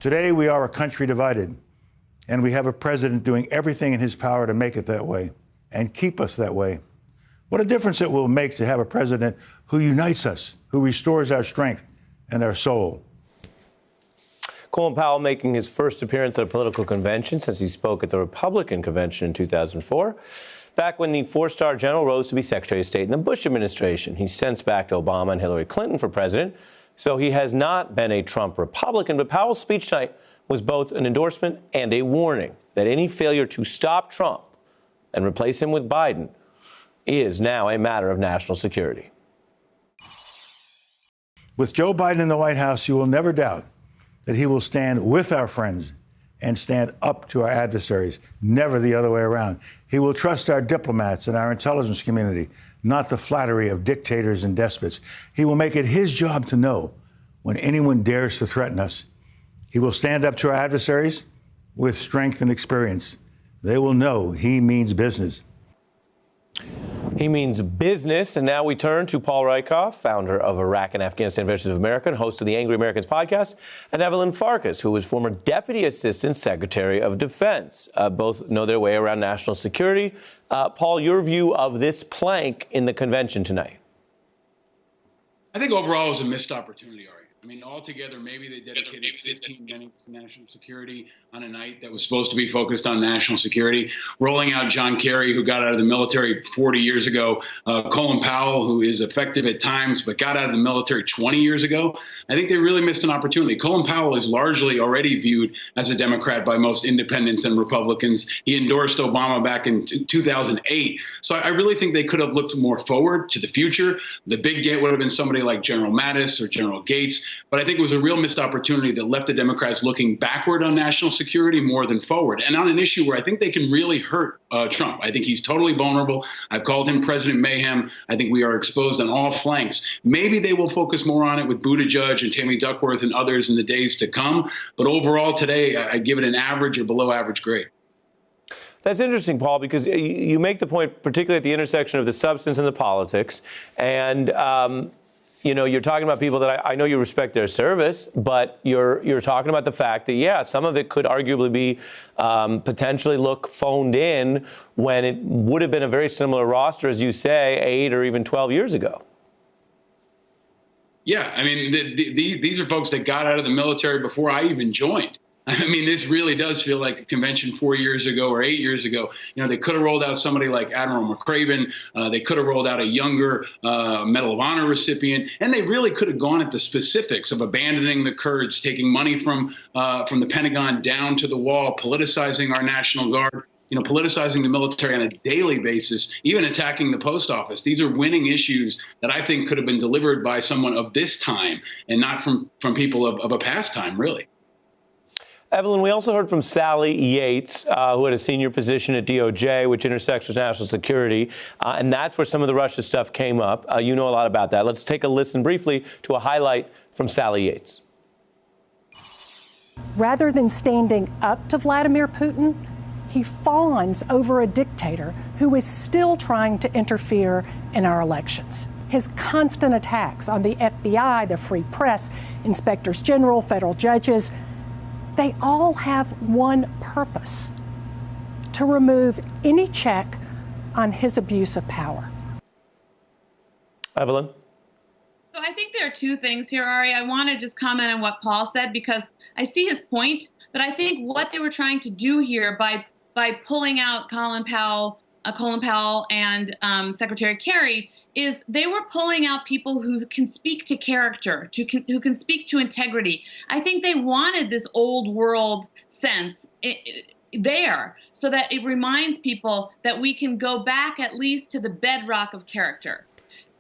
Today, we are a country divided, and we have a president doing everything in his power to make it that way and keep us that way. What a difference it will make to have a president who unites us, who restores our strength and our soul. Colin Powell making his first appearance at a political convention since he spoke at the Republican convention in 2004, back when the four-star general rose to be Secretary of State in the Bush administration. He's since backed Obama and Hillary Clinton for president, so he has not been a Trump Republican. But Powell's speech tonight was both an endorsement and a warning that any failure to stop Trump and replace him with Biden is now a matter of national security. With Joe Biden in the White House, you will never doubt that he will stand with our friends and stand up to our adversaries, never the other way around. He will trust our diplomats and our intelligence community, not the flattery of dictators and despots. He will make it his job to know when anyone dares to threaten us. He will stand up to our adversaries with strength and experience. They will know he means business. He means business. And now we turn to Paul Rieckhoff, founder of Iraq and Afghanistan Veterans of America and host of the Angry Americans podcast, and Evelyn Farkas, who was former Deputy Assistant Secretary of Defense. Both know their way around national security. Paul, your view of this plank in the convention tonight? I think overall it was a missed opportunity, Ari. I mean, altogether, maybe they dedicated 15 minutes to national security on a night that was supposed to be focused on national security. Rolling out John Kerry, who got out of the military 40 years ago, Colin Powell, who is effective at times, but got out of the military 20 years ago. I think they really missed an opportunity. Colin Powell is largely already viewed as a Democrat by most independents and Republicans. He endorsed Obama back in 2008. So I really think they could have looked more forward to the future. The big get would have been somebody like General Mattis or General Gates. But I think it was a real missed opportunity that left the Democrats looking backward on national security more than forward, and on an issue where I think they can really hurt Trump. I think he's totally vulnerable. I've called him President Mayhem. I think we are exposed on all flanks. Maybe they will focus more on it with Buttigieg and Tammy Duckworth and others in the days to come. But overall today, I give it an average or below average grade. That's interesting, Paul, because you make the point, particularly at the intersection of the substance and the politics. And you know, you're talking about people that I know you respect their service, but you're talking about the fact that, yeah, some of it could arguably be potentially look phoned in when it would have been a very similar roster, as you say, 8 or even 12 years ago. Yeah, I mean, these are folks that got out of the military before I even joined. I mean, this really does feel like a convention 4 years ago or 8 years ago. You know, they could have rolled out somebody like Admiral McCraven. They could have rolled out a younger Medal of Honor recipient. And they really could have gone at the specifics of abandoning the Kurds, taking money from the Pentagon down to the wall, politicizing our National Guard, you know, politicizing the military on a daily basis, even attacking the post office. These are winning issues that I think could have been delivered by someone of this time and not from people of a past time, really. Evelyn, we also heard from Sally Yates, who had a senior position at DOJ, which intersects with national security, and that's where some of the Russia stuff came up. You know a lot about that. Let's take a listen briefly to a highlight from Sally Yates. Rather than standing up to Vladimir Putin, he fawns over a dictator who is still trying to interfere in our elections. His constant attacks on the FBI, the free press, inspectors general, federal judges, they all have one purpose: to remove any check on his abuse of power. Evelyn? So I think there are two things here, Ari. I want to just comment on what Paul said because I see his point, but I think what they were trying to do here by pulling out Colin Powell and Secretary Kerry is they were pulling out people who can speak to character, who can speak to integrity. I think they wanted this old world sense there so that it reminds people that we can go back at least to the bedrock of character.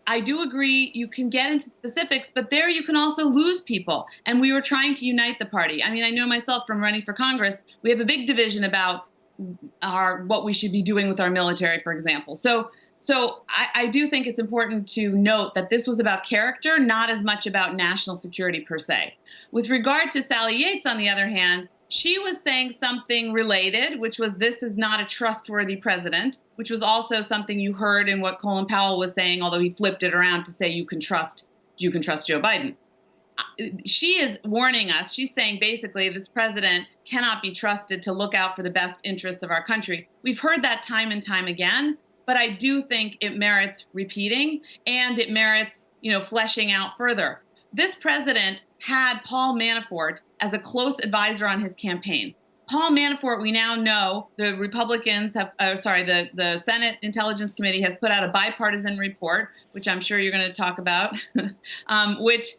I do agree you can get into specifics, but there you can also lose people. And we were trying to unite the party. I mean, I know myself from running for Congress, we have a big division about what we should be doing with our military, for example. So I do think it's important to note that this was about character, not as much about national security per se. With regard to Sally Yates, on the other hand, she was saying something related, which was this is not a trustworthy president, which was also something you heard in what Colin Powell was saying, although he flipped it around to say you can trust Joe Biden. she is warning us. She's saying basically this president cannot be trusted to look out for the best interests of our country. We've heard that time and time again, but I do think it merits repeating, and it merits, fleshing out further. This president had Paul Manafort as a close advisor on his campaign. Paul Manafort, we now know, the Republicans have, the Senate Intelligence Committee has put out a bipartisan report, which I'm sure you're going to talk about, which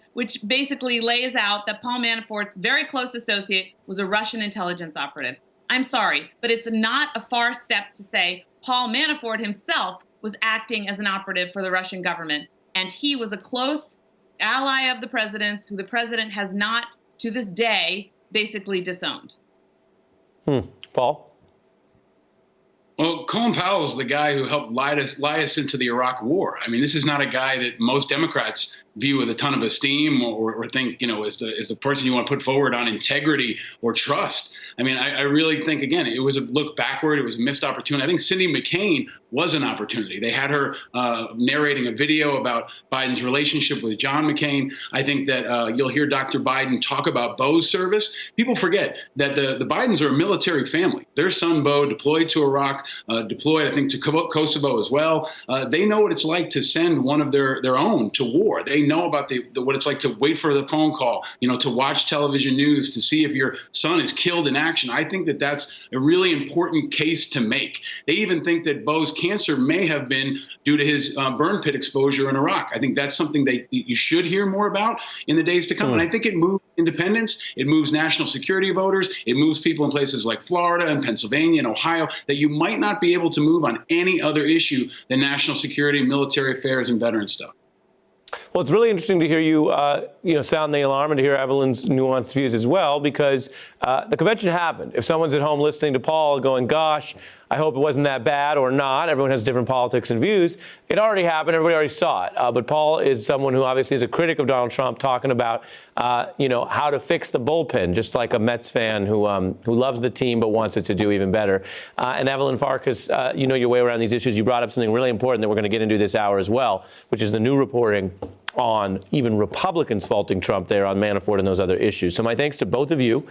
basically lays out that Paul Manafort's very close associate was a Russian intelligence operative. I'm sorry, but it's not a far step to say Paul Manafort himself was acting as an operative for the Russian government, and he was a close ally of the president's, who the president has not, to this day, basically disowned. Paul? Well, Colin Powell is the guy who helped lie us into the Iraq War. I mean, this is not a guy that most Democrats view with a ton of esteem or think, is the person you want to put forward on integrity or trust. I mean, I really think, again, it was a look backward. It was a missed opportunity. I think Cindy McCain was an opportunity. They had her narrating a video about Biden's relationship with John McCain. I think that you'll hear Dr. Biden talk about Bo's service. People forget that the Bidens are a military family. Their son, Bo, deployed to Iraq, deployed, I think, to Kosovo as well. They know what it's like to send one of their own to war. They know about what it's like to wait for the phone call, to watch television news, to see if your son is killed in action. I think that that's a really important case to make. They even think that Bo's cancer may have been due to his burn pit exposure in Iraq. I think that's something that you should hear more about in the days to come. And I think it moves independents, it moves national security voters, it moves people in places like Florida and Pennsylvania and Ohio that you might not be able to move on any other issue than national security, military affairs, and veteran stuff. Well, it's really interesting to hear you, sound the alarm and to hear Evelyn's nuanced views as well, because the convention happened. If someone's at home listening to Paul going, gosh, I hope it wasn't that bad or not, everyone has different politics and views. It already happened. Everybody already saw it. But Paul is someone who obviously is a critic of Donald Trump, talking about, how to fix the bullpen, just like a Mets fan who loves the team but wants it to do even better. And Evelyn Farkas, you know your way around these issues. You brought up something really important that we're going to get into this hour as well, which is the new reporting on even Republicans faulting Trump there on Manafort and those other issues. So my thanks to both of you